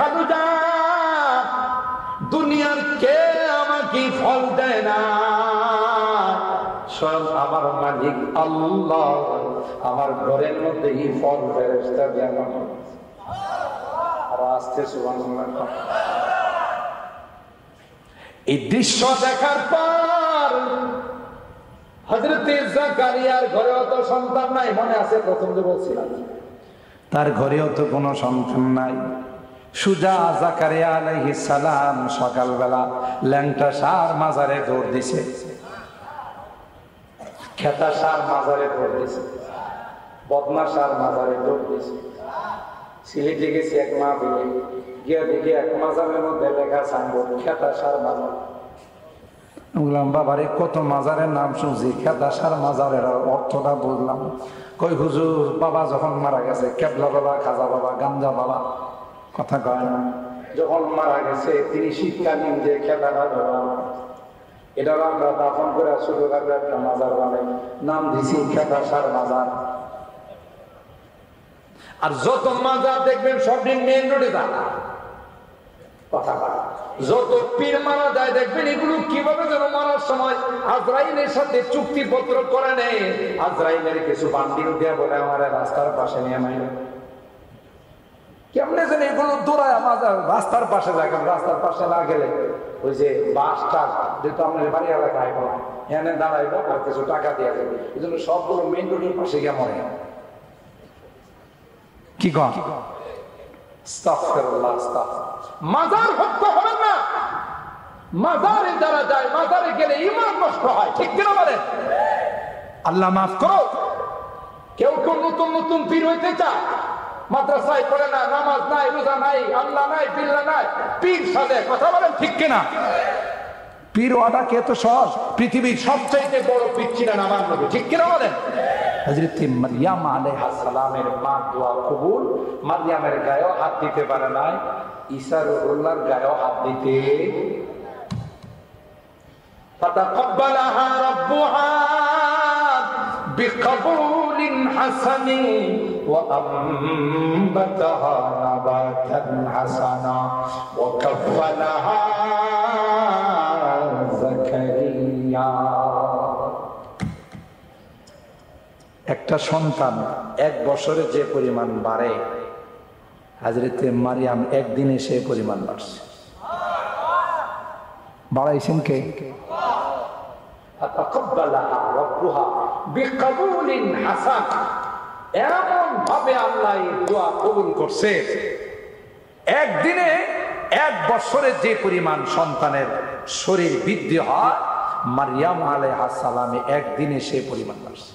খালুজা, দুনিয়ার কে আমাকে ফল দেয় না, স্বয়ং আমার মালিক আল্লাহ আমার ঘরের মধ্যে এই ফল ফেরেশতা দিয়ে আমাকে। আর আস্তে সুবহানাল্লাহ। এই দৃশ্য দেখার পর হযরত জাকারিয়ার ঘরেও তো সন্তান নাই, মনে আছে প্রথম যে বলছিলাম, তার ঘরেও তো কোনো সন্তান নাই। সুজা জাকারিয়া আলাইহিস সালাম সকালবেলা ল্যাংটা সার মাজারে দৌড় দিছে, খেতা সার মাজারে দৌড় দিছে, বদনা সার মাজারে দৌড় দিছে। সিলেটে গেছি এক মা বিলে, গিয়ে দেখি এক মাজারের মধ্যে লেখা সাইনবোর্ড খেতা সার মাজার। বললাম বাবারে কত মাজারের নাম শুনছি, খেতা সার মাজারের অর্থটা বুঝলাম। কই হুজুর বাবা যখন মারা গেছে, কেবলা বাবা, খাজা বাবা, গাঞ্জা বাবা, কথা কয় না, যখন মারা গেছে তিনি শীতকালীন যে খেতাটা ব্যবহার, এটা আমরা দাফন করে ছোটখাটো একটা মাজার বানাই, নাম দিছি খেতা সার মাজার। আর যত মাজার দেখবেন সবদিন মেইন রোডে যান, কথা বলা, যত পীর মারা যায় দেখবেন এগুলো কিভাবে যেন মারার সময় আজরাইলের সাথে চুক্তিপত্র করে নেয়। আজরাইলের কিছু বান্ডিল দেয়া বলে আমার রাস্তার পাশে নিয়ে মাইল, কেমনে যেন এগুলো দৌড়ায় মাজার রাস্তার পাশে যায়। রাস্তার পাশে না গেলে ওই যে বাসটা যেহেতু আমাদের বাড়ি এলাকায় এখানে দাঁড়াইবো আর কিছু টাকা দিয়ে যাবে, এই জন্য সবগুলো মেইন রোডের পাশে গিয়ে মরে। কি কন? আস্তাগফিরুল্লাহ, মাজার হত্যা হবে না, মাজারে যারা যায় মাজারে গেলে ঈমান নষ্ট হয়, ঠিক কিনা বলেন? আল্লাহ মাফ করো। কেউ কেউ নতুন নতুন পীর হইতে চায়, মাদ্রাসায় পড়ে না, নামাজ নাই, রোজা নাই, আল্লাহ নাই, বিল্লাহ নাই, পীর সাজে, কথা বলেন ঠিক কিনা? পীর ওয়াদা কে তো সহজ, পৃথিবীর সবচাইতে বড় পীর ছিলেন আমার নবী, ঠিক কিনা বলেন? হযরত মারইয়াম আলাইহিস সালামের মা দোয়া কবুল, মারইয়ামের গায়েও হাত দিতে পারে নাই, ঈসা রুহুল্লাহর গায়েও হাত দিতে। ফাতাকাব্বালাহা রাব্বুহা বিকবুলিন হাসানিন ওয়া আমবাতাহা নাবাতান হাসানা ওয়া কাফফালাহা জাকারিয়া। একটা সন্তান 1 বছরে যে পরিমাণ বাড়ে, হযরতে মারইয়াম একদিনে সে পরিমাণ বাড়ছে। বাড়াইছেন কে? ফাতাকাব্বালাহা রাব্বুহা বিকবুলিন হাসান, এমন ভাবে আল্লাহ এই দোয়া কবুল করছে, একদিনে 1 বছরে যে পরিমাণ সন্তানের শরীর বৃদ্ধি হয়, মারইয়াম আলাইহিস সালামে একদিনে সে পরিমাণ বাড়ছে।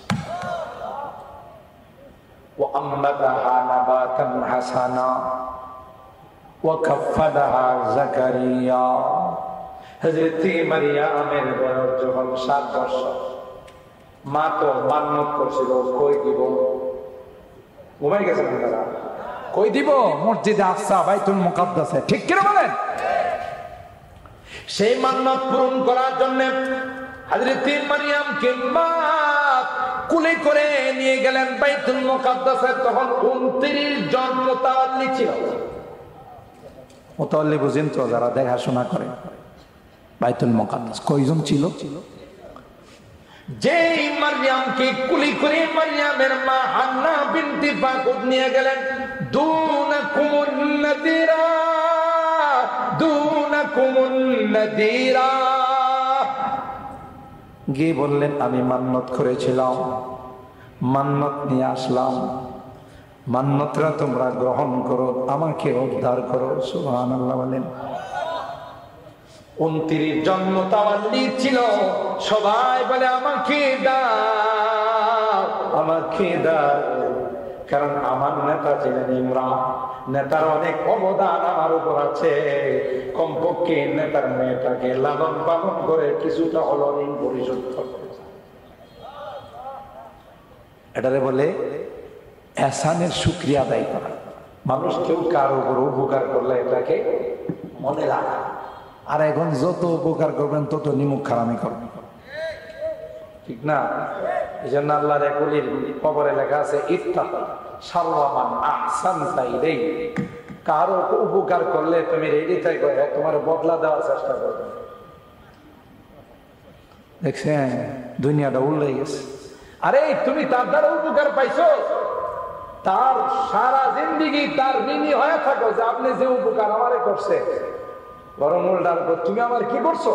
وأنبتها نباتا حسنا وكفلها زكريا। হযরত মারইয়ামের বয়স যখন 7 বছর, মা তো মান্নত করছিল কই দিব, ঘুমাই গেছেন তারা, কই দিব মসজিদে আকসা বাইতুল মুকাদ্দাসে, ঠিক কিনা বলেন? সেই মান্নত পূরণ করার জন্য হযরত মারইয়ামকে মা কুলে করে নিয়ে গেলেন বাইতুল মুকাদ্দাসে। তখন 29 জন মুতাওয়াল্লি ছিল। মুতাওয়াল্লি বুঝেন তো, যারা দেখাশোনা করে বাইতুল মুকাদ্দাস কয়জন ছিল? যেই মারইয়ামকে কুলি করে মারইয়ামের মা হান্না বিনতে ফাকুদ নিয়ে গেলেন, দুনাকুমুন নাদিরা, দুনাকুমুন নাদিরা, গিয়ে বললেন আমি মান্নত করেছিলাম, মান্নত নিয়ে আসলাম, মান্নতরা তোমরা গ্রহণ করো, আমাকে উদ্ধার করো। সুবহানাল্লাহ বলেন। 29 জন মুতাওয়াল্লি ছিল, সবাই বলে আমাকে দাও, আমাকে দাও, কারণ আমার নেতা ছিলেন ইমরান, নেতার অনেক অবদান আমার উপর আছে, কমপক্ষে নেতার মেয়েটাকে লালন পালন করে কিছুটা হলো ঋণ পরিশোধ করতে। এটারে বলে এহসানের শুকরিয়া আদায় করা। মানুষ কেউ কার উপর উপকার করলে এটাকে মনে রাখা, আর এখন যত উপকার করবেন তত নিমুখ খারামি করবেন, ঠিক না? এই জন্য আল্লাহর এক ওলির কবরে লেখা আছে ইত্তাক শাররা মান আহসানতা ইলাইহি কারো উপকার করলে তুমি রেডি থাকো, তোমার বদলা দেওয়ার চেষ্টা করবে। দেখছেন দুনিয়াটা উল্লে গেছে। আরে তুমি তার দ্বারা উপকার পাইছো, তার সারা জিন্দিগি তার ঋণী হয়ে থাকো যে আপনি যে উপকার আমারে করছে, বরং উল্টার তুমি আমার কি করছো।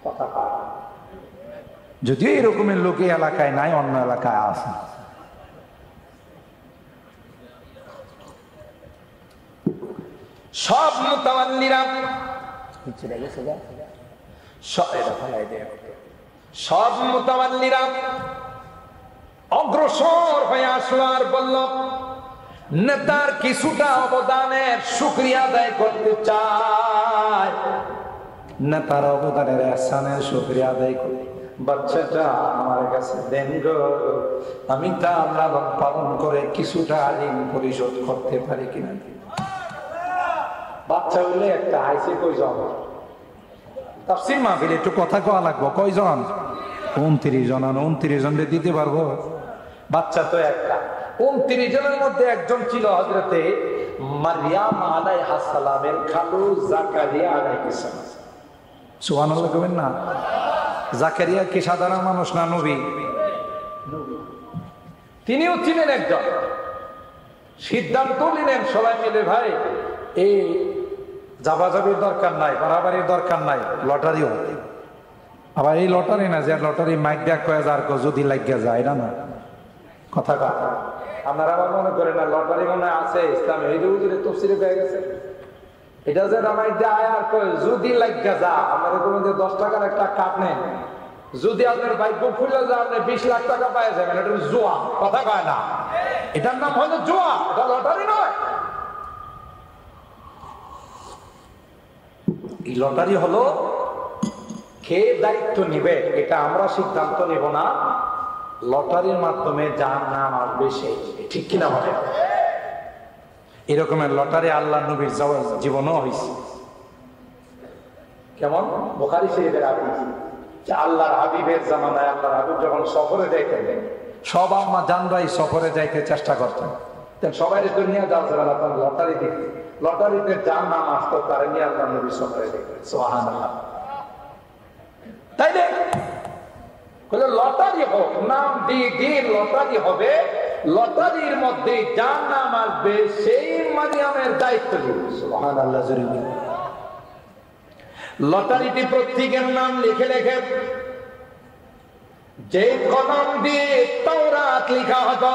কথা যদিও এরকমের লোক এই এলাকায় নাই, অন্য এলাকায় আছে। সব মুতাওয়াল্লিরা সব মুতাওয়াল্লিরা অগ্রসর হয়ে আসলো আর বলল, নেতার কিছুটা অবদানের শুকরিয়া আদায় করতে চায়, নেতার অবদানের এহসানের শুকরিয়া আদায় করি। বাচ্চাটা আমার কাছে দেন গো, আমি তা লালন পালন করে কিছুটা ঋণ পরিশোধ করতে পারি কিনা। বাচ্চা হইলে একটা হাইসে কয়জন তাফসীর মাহফিলে একটু কথা কওয়া লাগবো, কয়জন? 29 জন। 29 জনকে দিতে পারবো? বাচ্চা তো একটা। 29 জনের মধ্যে একজন ছিল হযরতে মারইয়াম আলাইহিস সালামের খালু জাকারিয়া আলাইহিস সালাম। সুবহানাল্লাহ কইবেন না? জাকারিয়া কি সাধারণ মানুষ না নবী? তিনিও ছিলেন একজন। সিদ্ধান্ত নিলেন সবাই মিলে, ভাই এই জাবাজাবির দরকার নাই, বাড়াবাড়ির দরকার নাই, লটারিও। আবার এই লটারি না যে লটারি মাইক দেখ কয়ে যার যদি লাগিয়া যায়, এটা না কথা। আপনারা আবার মনে করেন না লটারি মনে আছে ইসলামে, এই যে তফসিরে পেয়ে গেছে, এটা যে মাইক দেয় আর কয় যদি লাগিয়া যা। আপনারা কোনো যে 10 টাকার একটা কাপ নেন, যদি আপনার ভাগ্য খুলে যায় আপনি 20 লাখ টাকা পাই যাবেন, এটা জুয়া। কথা কয় না, এটার নাম হলো জুয়া, এটা লটারি নয়। এই লটারি হলো কে দায়িত্ব নিবে এটা আমরা সিদ্ধান্ত নেব না, লটারির মাধ্যমে যার নাম আসবে সেই, ঠিক কিনা বলে? এরকমের লটারি আল্লাহ নবীর জীবনও হয়েছে। কেমন? বুখারী শরীফের হাদিস যে আল্লাহর হাবিবের জামানায় আল্লাহর হাবিব যখন সফরে যাইতেন, সব আম্মা জানরাই সফরে যাইতে চেষ্টা করতেন, সবাই দুনিয়া যাচ্ছে না, লটারি দিতে, লটারিতে যার নাম আসতো তার নিয়ে আল্লাহ নবী সফরে দেখতেন। সুবহানাল্লাহ। তাই দেখ লটারি হোক, নাম দিয়ে লটারি হবে, লটারির মধ্যে যার নাম আসবে সেই মারিয়ামের দায়িত্ব দিবে। সুবহানাল্লাহ। লটারিটি প্রত্যেকের নাম লিখে লিখে যে কলম দিয়ে তাওরাত লেখা হতো,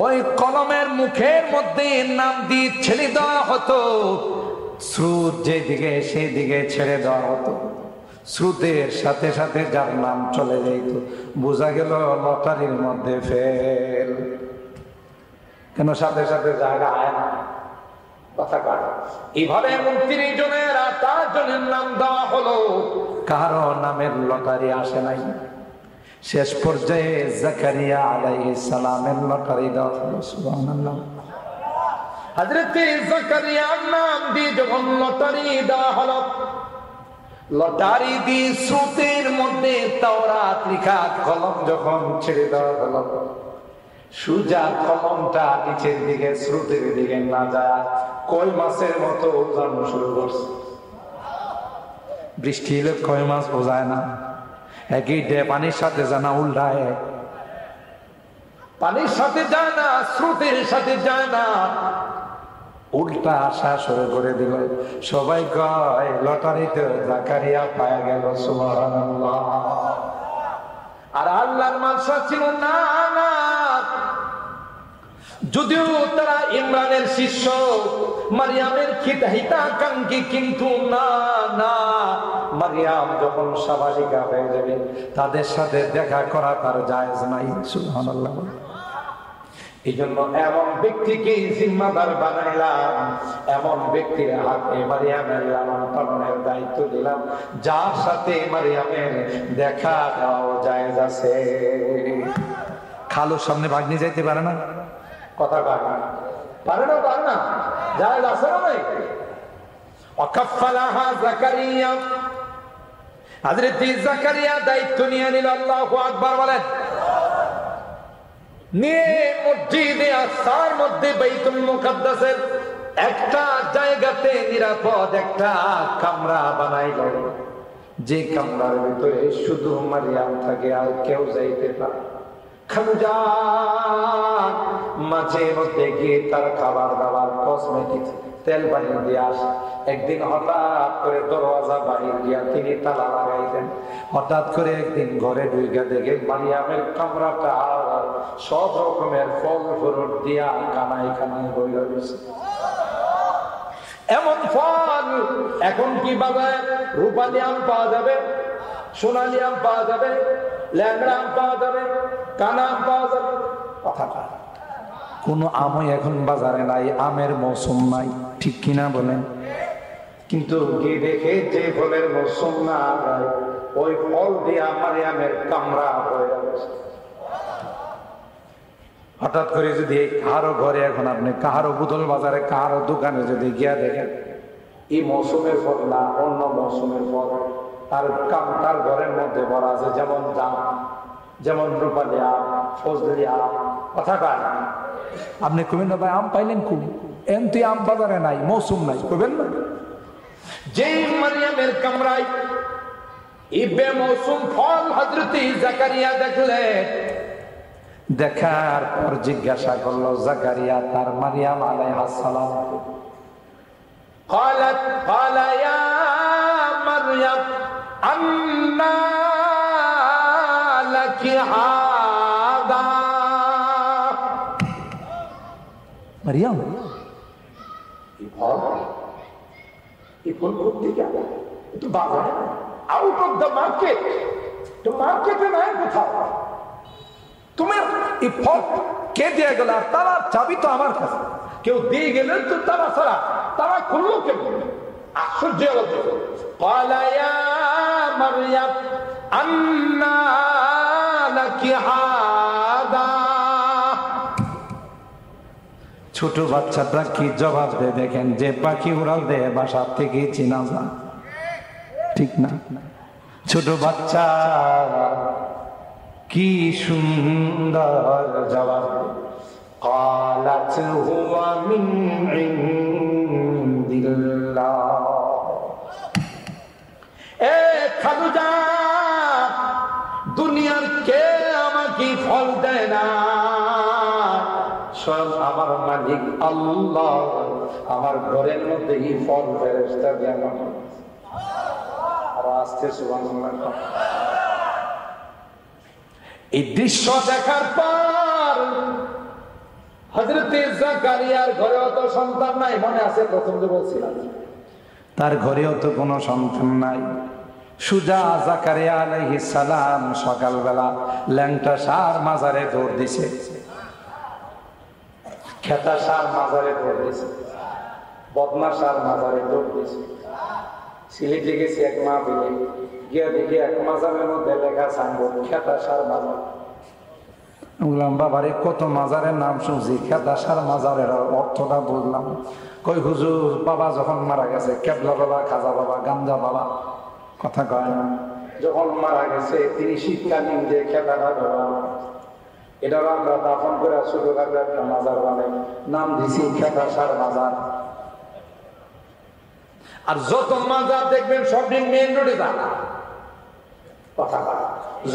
ওই কলমের মুখের মধ্যে নাম দিয়ে ছেড়ে দেওয়া হতো, স্রোত যেদিকে সেদিকে ছেড়ে দেওয়া হতো। স্রোতের সাথে সাথে যার নাম চলে যাইত, বোঝা গেল লটারির মধ্যে ফেল। কেন? সাথে সাথে জায়গা আয় না। কথা কাট। এইভাবে 29 জনের 8 জনের নাম দেওয়া হলো, কারো নামের লটারি আসে নাই। শেষ পর্যায়ে জাকারিয়া আলাইহিস সালামের লটারি দেওয়া হলো। সুবহানাল্লাহ। হযরত জাকারিয়ার নাম দিয়ে যখন লটারি দেওয়া হলো, লটারি দিয়ে স্রোতের মধ্যে তাওরাত লেখা কলম যখন ছেড়ে দেওয়া হলো, সুজা কলমটা নিচের দিকে স্রোতের দিকে না যায় কই মাছের মতো উজানো শুরু করছে। বৃষ্টি এলে কই মাছ বোঝায় না, একই পানির সাথে জানা উল্টায়, পানির সাথে যায় না, স্রোতের সাথে যায় না, উল্টা আসা শুরু করে দিল। সবাই কয় লটারিতে জাকারিয়া পায়া গেল। সুবহানাল্লাহ। আর আল্লাহর মানসা ছিল না না, যদিও তারা ইমরানের শিষ্য, মারিয়ামের হিতাকাঙ্ক্ষী, কিন্তু না না, মারিয়াম যখন সাবালিকা হয়ে যাবে তাদের সাথে দেখা করা তার জায়েজ নাই। সুবহানাল্লাহ। এই জন্য এমন ব্যক্তিকে জিম্মাদার বানাইলাম, এমন ব্যক্তির হাতে মারিয়ামের লালন পালনের দায়িত্ব দিলাম, যার সাথে মারিয়ামের দেখা দেওয়া জায়েজ আছে। খালুর সামনে ভাগ্নি যাইতে পারে না? কথা পারে না, পারে না, পারে না, জায়েজ আছে না নাই? ওয়াকাফালাহা জাকারিয়া, হযরত জাকারিয়া দায়িত্ব নিয়ে নিল। আল্লাহু আকবার বলেন। নিয়ে মসজিদে আকসার মধ্যে বাইতুল মুকাদ্দাসের একটা জায়গাতে নিরাপদ একটা কামরা বানাইল, যে কামরার ভিতরে শুধু মারিয়াম থাকে, আর কেউ যাইতে পারে। খালুজান মাঝে মধ্যে গিয়ে তার খাবার দাবার কসমেটিক্স তেল বানিয়ে দিয়ে আসে। একদিন হঠাৎ করে দরওয়াজা বাহির গিয়া তিনি তালা লাগাইলেন। হঠাৎ করে একদিন ঘরে ঢুইকা দেখে মারিয়ামের কামরাটা সব রকমের ফল ফ্রুট দিয়া কানাই কানাই হইল গেছে। এমন ফল এখন কি বাজারে রূপালি আম পাওয়া যাবে, সোনালি আম পাওয়া যাবে, ল্যাংড়া আম পাওয়া যাবে, কানা আম পাওয়া যাবে? কথা কোন আমই এখন বাজারে নাই, আমের মৌসুম নাই, ঠিক কিনা বলেন? কিন্তু কি দেখে যে ফলের মৌসুম না ওই ফল দিয়ে মারিয়ামের কামরা হয়ে গেছে। হঠাৎ করে যদি কারো ঘরে এখন আপনি কারো বুতল বাজারে কারো দোকানে যদি গিয়া দেখেন এই মৌসুমের ফল না অন্য মৌসুমের ফল, তার ঘরের মধ্যে ভরা আছে, যেমন জাম, যেমন রূপালি আম, ফজলি আম। কথা কয় না? আপনি কবেন না ভাই আম পাইলেন খুব, এমতি আম বাজারে নাই, মৌসুম নাই, কবেন না? যেই মারিয়ামের কামরায় এই বেমৌসুম ফল হযরত জাকারিয়া দেখলে, দেখার পর জিজ্ঞাসা করলো জাকারিয়া তার মারিয়াম আলাইহিস সালাম, قال يا مريم أنى لك هذا। মারিয়াম এই ফল করতে গেল তো বাজারে, আউট অফ দ্য মার্কেট, তো মার্কেটে নাই কোথাও, তুমি এই ফল কে দিয়ে গেল? আর তারা চাবি তো আমার কাছে, কেউ দিয়ে গেলেন তো তারা ছাড়া, তারা খুললো কেন? আশ্চর্য হলো। قال يا مريم أنى لك هذا। ছোট বাচ্চাটা কি জবাব দেয় দেখেন, যে পাখি উড়াল দেয় বাসার থেকে চিনা যায়, ঠিক না? ছোট বাচ্চা কি সুন্দর জবাব। قالت هو من عند الله। এ খালুজা, দুনিয়ার কে আমাকে ফল দেয় না, সব আমার মালিক আল্লাহ আমার ঘরের মধ্যে এই ফল ফেরেশতা দিয়ে আমাকে। আর আস্তে সুবহানাল্লাহ। এই দৃশ্য দেখার পর হযরত জাকারিয়ার ঘরেও তো সন্তান নাই, মনে আছে প্রথম যে বলছিলাম, তার ঘরেও তো কোনো সন্তান নাই। সুজা জাকারিয়া আলাইহিস সালাম সকালবেলা ল্যাংটা সার মাজারে দৌড় দিছে, খেতা সার মাজারে দৌড় দিছে, বদনা সার মাজারে দৌড় দিছে। সিলেটে গেছি এক মাহফিলে, গিয়া দেখি এক মাজারের মধ্যে লেখা সাইনবোর্ড খেতা সার মাজার। বললাম বাবারে কত মাজারের নাম শুনছি, খেতা সার মাজারের অর্থটা বুঝলাম। কই হুজুর বাবা যখন মারা গেছে, কেবলা বাবা, খাজা বাবা, গাঞ্জা বাবা, কথা কয় না, যখন মারা গেছে তিনি শীতকালীন যে খেতাটা ব্যবহার, এটা আমরা দাফন করে ছোটখাটো একটা মাজার বানাই, নাম দিছি খেতা সার মাজার। আর যত মাজার দেখবেন সবদিন মেইন রোডে যান, কথা কয়।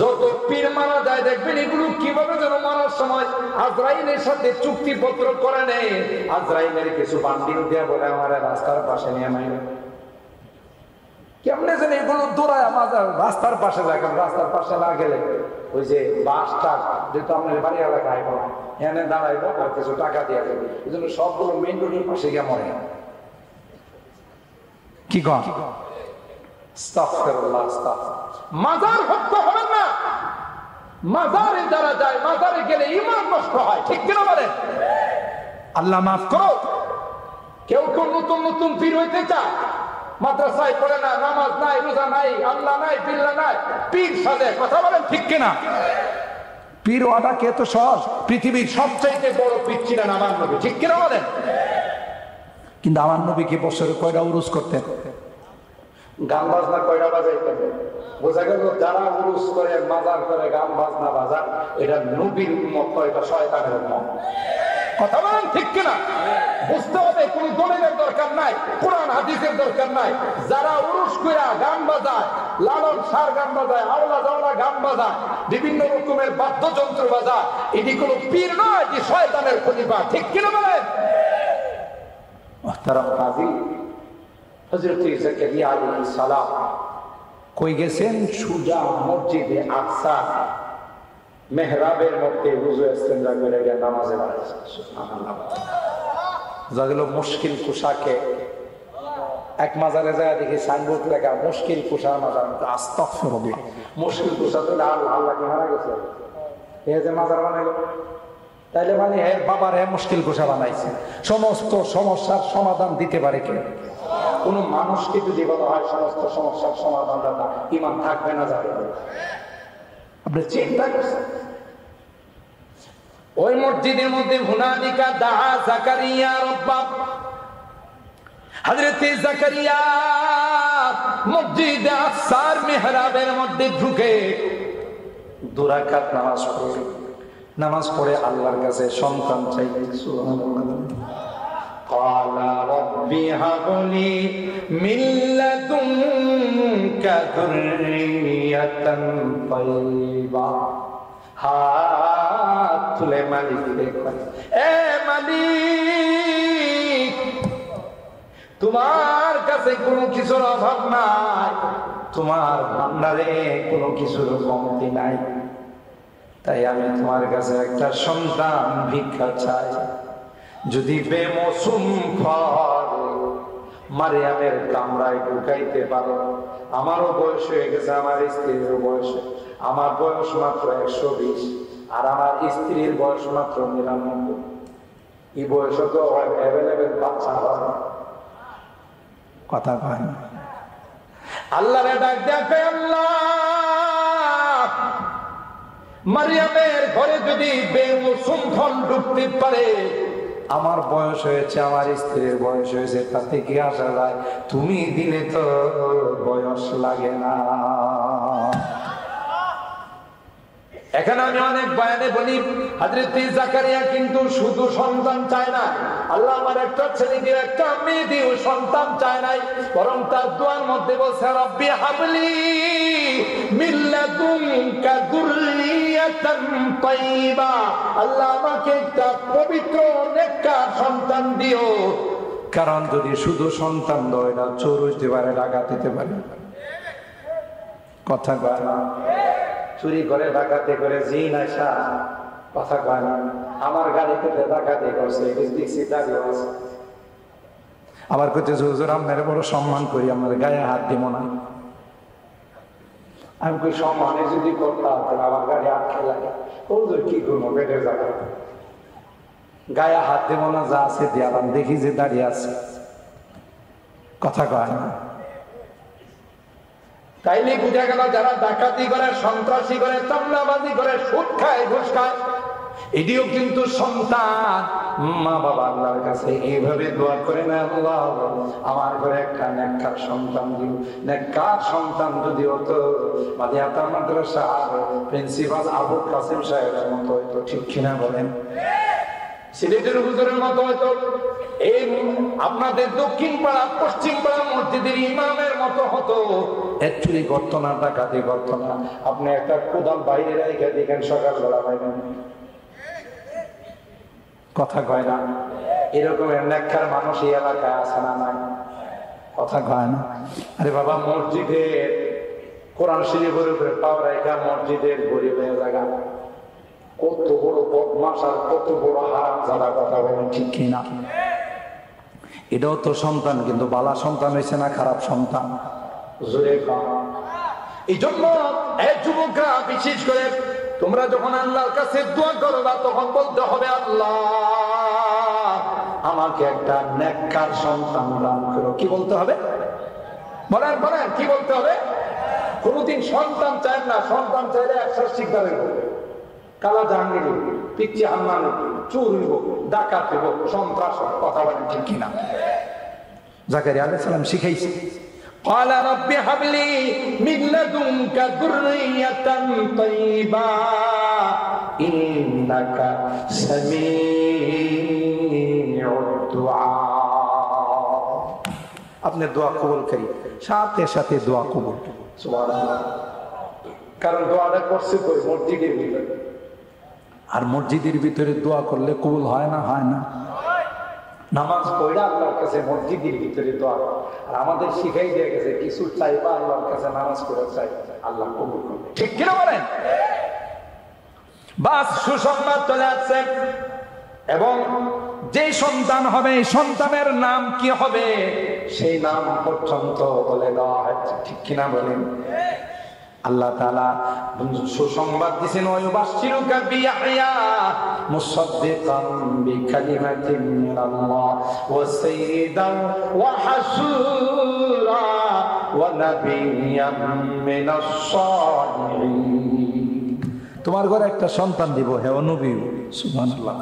যত পীর মারা যায় দেখবেন এগুলো কিভাবে যেন মারার সময় আজরাইলের সাথে চুক্তিপত্র করে নেয়, আজরাইলের কিছু বান্ডিল দিয়ে বলে আমার রাস্তার পাশে নিয়ে নাই, কেমনে যেন এগুলো দৌড়ায় মাজার রাস্তার পাশে রাখেন। রাস্তার পাশে না গেলে ওই যে বাসটা যেহেতু আপনার বাড়ি এলাকায় এনে দাঁড়াইব আর কিছু টাকা দিয়ে দেবে, এই জন্য সবগুলো মেইন রোডের পাশে গিয়ে মরে। কি কন? মাজার হত্যা হবেন না, মাজারে যারা যায় মাজারে গেলে ঈমান নষ্ট হয়, ঠিক কিনা বলেন? আল্লাহ মাফ করো। কেউ কেউ নতুন নতুন পীর হইতে চায়, মাদ্রাসায় পড়ে না, নামাজ নাই, রোজা নাই, আল্লাহ নাই, বিল্লাহ নাই, পীর সাজে, কথা বলেন ঠিক কিনা? পীর ওয়াটা কে তো সহজ, পৃথিবীর সবচাইতে বড় পীর ছিলেন আমার নবী, ঠিক কিনা বলেন? কিন্তু আমার নবী কি বছরে কয়টা উরুস করতেন? গান বাজনা কয়টা বাজাইতেন? বোঝা গেল যারা উরুস করে মাজার করে গান বাজনা বাজার, এটা নবীর উম্মত, এটা শয়তানের উম্মত। কথা বলেন ঠিক কিনা? বুঝতে হবে কোন দলিলের দরকার নাই, কোরআন হাদিসের দরকার নাই। যারা উরুস কইরা গান বাজায়, লালন সার গান বাজায়, আওলা জাওলা গান বাজায়, বিভিন্ন রকমের বাদ্যযন্ত্র বাজায়, এটি কোন পীর নয়, এটি শয়তানের খলিফা। ঠিক কিনা বলেন? মুহতারাম হাজির, হযরত জাকারিয়া আলাইহিস সালাম কই গেছেন? সুজা মসজিদে আকসা মেহরাবের মধ্যে ওযু ইস্তেঞ্জা করে গিয়ে নামাজে দাঁড়াইছেন। সুবহানাল্লাহ। যেগুলো মুশকিল কুশাকে এক মাজারে যায় দেখি সাইনবোর্ড লেখা মুশকিল কুশার মাজার। আস্তাগফিরুল্লাহ। মুশকিল কুশা তো আল্লাহ কি মারা গেছে? এই যে মাজার বানাইলো, তাইলে মানে এর বাবার মুশকিল কুশা বানাইছে। সমস্ত সমস্যার সমাধান দিতে পারে কে? কোন মানুষকে যদি বলা হয় সমস্ত সমস্যার সমাধান দাতা, ঈমান থাকবে না, যাবে? আপনি চিন্তা করছেন? ওই মসজিদের মধ্যে হুনালিকা দাআ জাকারিয়া রাব্বাহ। হযরত জাকারিয়া মসজিদে আকসার মিহরাবের মধ্যে ঢুকে 2 রাকাত নামাজ পড়ে আল্লাহর কাছে সন্তান চাইতে। সুবহানাল্লাহ। قال رب هب لي من لدنك ذرية طيبة। হাত তুলে মালিক দেখো, এ মালিক, তোমার কাছে কোনো কিছুর অভাব নাই, তোমার ভান্ডারে কোনো কিছুর কমতি নাই, তাই আমি তোমার কাছে একটা সন্তান ভিক্ষা চাই। যদি বেমৌসুম ফল মারিয়ামের কামরায় ঢুকাইতে পারো। আমারও বয়স হয়ে গেছে, আমার স্ত্রীর বয়স, আমার বয়স মাত্র 120 আর আমার স্ত্রীর বয়স মাত্র 99। এই বয়স তো অ্যাভেলেবেল বাচ্চা হয় না। কথা কয় না। আল্লাহরে ডাক দেখে, আল্লাহ, মারিয়ামের ঘরে যদি বেমৌসুম ফল ঢুকতে পারে, আমার বয়স হয়েছে, আমার স্ত্রীর বয়স হয়েছে, তাতে কি আসা যায়? তুমি দিলে তো বয়স লাগে না। এখানে আমি অনেক বয়ানে বলি, হযরত জাকারিয়া কিন্তু শুধু সন্তান চায় না, আল্লাহ আমার একটা ছেলে দিও, একটা মেয়ে দিও, সন্তান চায় নাই, বরং তার দোয়ার মধ্যে বলছে রব্বি হাবলি মিন লাদুনকা যুররিয়াতান তাইয়্যিবা। আল্লাহ আমাকে একটা পবিত্র নেককার সন্তান দিও। কারণ যদি শুধু সন্তান দেয় না, চোর হইতে পারে, ডাকাত হইতে পারে। কথা কয় না? চুরি করে ডাকাতি করে জিন আসা, কথা কয় না? আমার গাড়িতে ডাকাতি করছে, দেখছি দাঁড়িয়ে আছে। আবার করতে হুজুর আপনার বড় সম্মান করি, আমার গায়ে হাত দিব না। আমি কই সম্মানে যদি করতাম তাহলে আমার গাড়ি আটকে লাগে। হুজুর কি করবো, পেটের জায়গা, গায়ে হাত দিব না, যা আছে দিয়ালাম, দেখি যে দাঁড়িয়ে আছে। কথা কয় না? তাইলে বুঝা গেল যারা ডাকাতি করে, সন্ত্রাসী করে, চামড়াবাজি করে, সুদ খায়, ঘুষ খায়, এটিও কিন্তু সন্তান। মা বাবা আল্লাহর কাছে এইভাবে দোয়া করে না, আল্লাহ আমার ঘরে একটা নেককার সন্তান দিও। নেককার সন্তান যদি হতো মাদিয়াতা মাদ্রাসার প্রিন্সিপাল আবুল কাসেম সাহেবের মতো হয়তো। ঠিক কিনা বলেন? সিলেটের হুজুরের মতো হয়তো, এই আপনাদের দক্ষিণ পাড়া পশ্চিম পাড়া মসজিদের ইমামের মতো হতো। একচুয়ালি করত না, ডাকাতি করত না। আপনি একটা কোদাল বাইরে রেখে দেখেন সকালবেলা পাইবেন। কথা কয় না? এরকমের নেককার মানুষ এই এলাকায় আছে না নাই? কথা কয় না? আরে বাবা, মসজিদের কোরআন শরীফের উপরে পাও রাখা মসজিদের গরিবের জায়গা, কত বড় বদমাশ আর কত বড় হারামজাদা, কথা বলেন ঠিক কিনা? এটাও তো সন্তান, কিন্তু বালা সন্তান হয়েছে না খারাপ সন্তান? জোরে কম। এই জন্য যুবকরা বিশেষ করে তোমরা যখন আল্লাহর কাছে দোয়া করবা, তখন বলতে হবে আল্লাহ আমাকে একটা নেককার সন্তান দান করো। কি বলতে হবে? বলেন বলেন, কি বলতে হবে? কোনদিন সন্তান চায় না, সন্তান চাইলে একশো শিকদারে কালা জাহাঙ্গীর, পিচ্ছি হান্নান, চুর হইব, ডাকাত হইব, সন্ত্রাস। কথা বলেন ঠিক কিনা? জাকারিয়া আলাইহিস সালাম শিখাইছে قال رب هب لي من لدنك ذرية طيبة إنك سميع الدعاء আপনি দোয়া কবুল করি সাথে সাথে দোয়া কবুল সুবহানাল্লাহ কারণ দোয়াটা করছে কই মসজিদের ভিতরে আর মসজিদের ভিতরে দোয়া করলে কবুল হয় না নামাজ পড়া আল্লাহর কাছে মসজিদের ভিতরে দোয়া আর আমাদের শিখাই দিয়ে গেছে কিছু চাইবা আল্লাহর কাছে নামাজ পড়ে চাই আল্লাহ কবুল করবে ঠিক কিনা বলেন বাস সুসংবাদ চলে আসছে এবং যে সন্তান হবে সন্তানের নাম কি হবে সেই নাম পর্যন্ত বলে দেওয়া হচ্ছে ঠিক কিনা বলেন আল্লাহ তাআলা সুসংবাদ দিয়েছেন ওয়ায়ুবাশশিরুকা বিয়াহইয়া মুসাদ্দিকান বিকালিমাতিন মিনাল্লাহ ওয়া সাইয়্যিদান ওয়া হাসুরা ওয়া নাবিয়্যাম মিনাস সালিহিন তোমার ঘরে একটা সন্তান দিব হে নবী সুবহানাল্লাহ